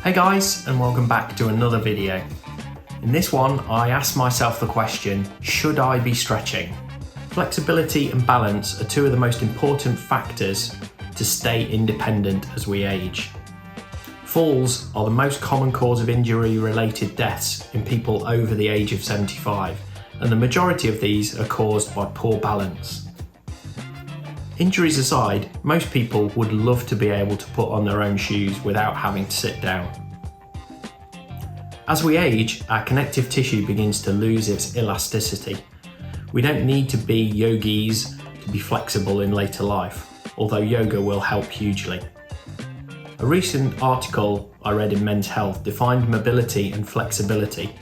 Hey guys, and welcome back to another video. In this one, I asked myself the question, should I be stretching? Flexibility and balance are two of the most important factors to stay independent as we age. Falls are the most common cause of injury-related deaths in people over the age of 75, and the majority of these are caused by poor balance. Injuries aside, most people would love to be able to put on their own shoes without having to sit down. As we age, our connective tissue begins to lose its elasticity. We don't need to be yogis to be flexible in later life, although yoga will help hugely. A recent article I read in Men's Health defined mobility and flexibility,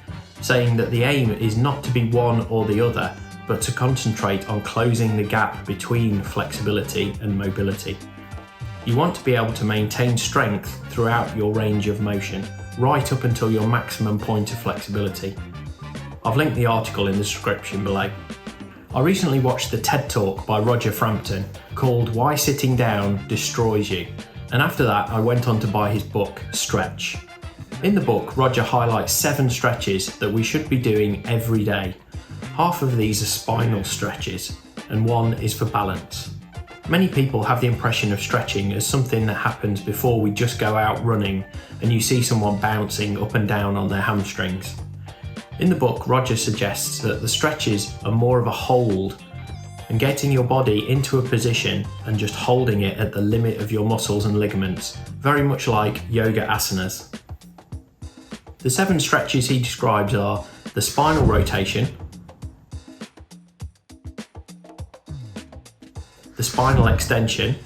saying that the aim is not to be one or the other, but to concentrate on closing the gap between flexibility and mobility. You want to be able to maintain strength throughout your range of motion, right up until your maximum point of flexibility. I've linked the article in the description below. I recently watched the TED Talk by Roger Frampton called Why Sitting Down Destroys You, and after that I went on to buy his book, Stretch. In the book, Roger highlights 7 stretches that we should be doing every day. Half of these are spinal stretches, and one is for balance. Many people have the impression of stretching as something that happens before we just go out running and you see someone bouncing up and down on their hamstrings. In the book, Roger suggests that the stretches are more of a hold and getting your body into a position and just holding it at the limit of your muscles and ligaments, very much like yoga asanas. The 7 stretches he describes are the spinal rotation, the spinal extension,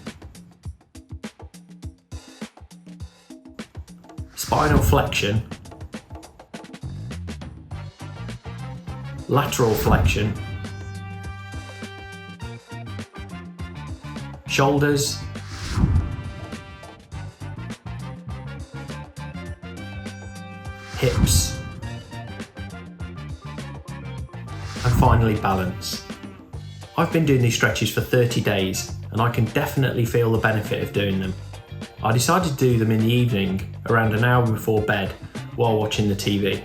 spinal flexion, lateral flexion, shoulders, hips, and finally balance. I've been doing these stretches for 30 days and I can definitely feel the benefit of doing them. I decided to do them in the evening, around an hour before bed, while watching the TV.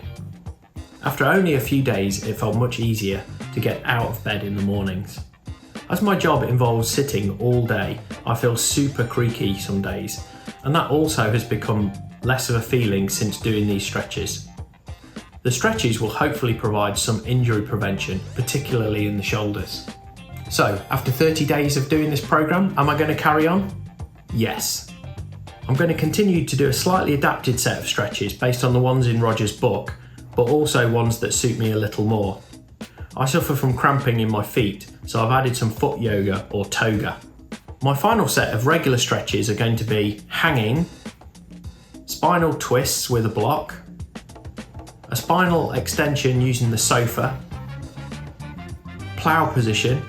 After only a few days, it felt much easier to get out of bed in the mornings. As my job involves sitting all day, I feel super creaky some days, and that also has become less of a feeling since doing these stretches. The stretches will hopefully provide some injury prevention, particularly in the shoulders. So, after 30 days of doing this program, am I going to carry on? Yes. I'm going to continue to do a slightly adapted set of stretches based on the ones in Roger's book, but also ones that suit me a little more. I suffer from cramping in my feet, so I've added some foot yoga or toga. My final set of regular stretches are going to be hanging, spinal twists with a block, a spinal extension using the sofa, plough position,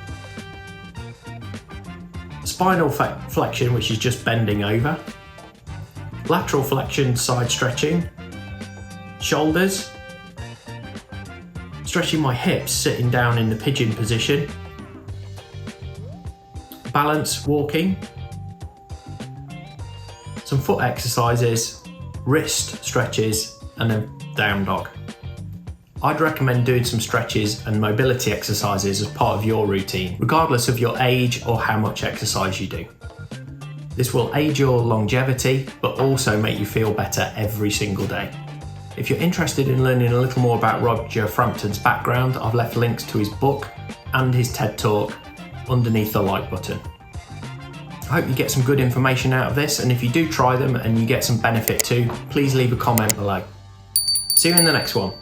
spinal flexion, which is just bending over, lateral flexion side stretching, shoulders, stretching my hips sitting down in the pigeon position, balance walking, some foot exercises, wrist stretches, and then down dog. I'd recommend doing some stretches and mobility exercises as part of your routine, regardless of your age or how much exercise you do. This will aid your longevity, but also make you feel better every single day. If you're interested in learning a little more about Roger Frampton's background, I've left links to his book and his TED Talk underneath the like button. I hope you get some good information out of this, and if you do try them and you get some benefit too, please leave a comment below. See you in the next one.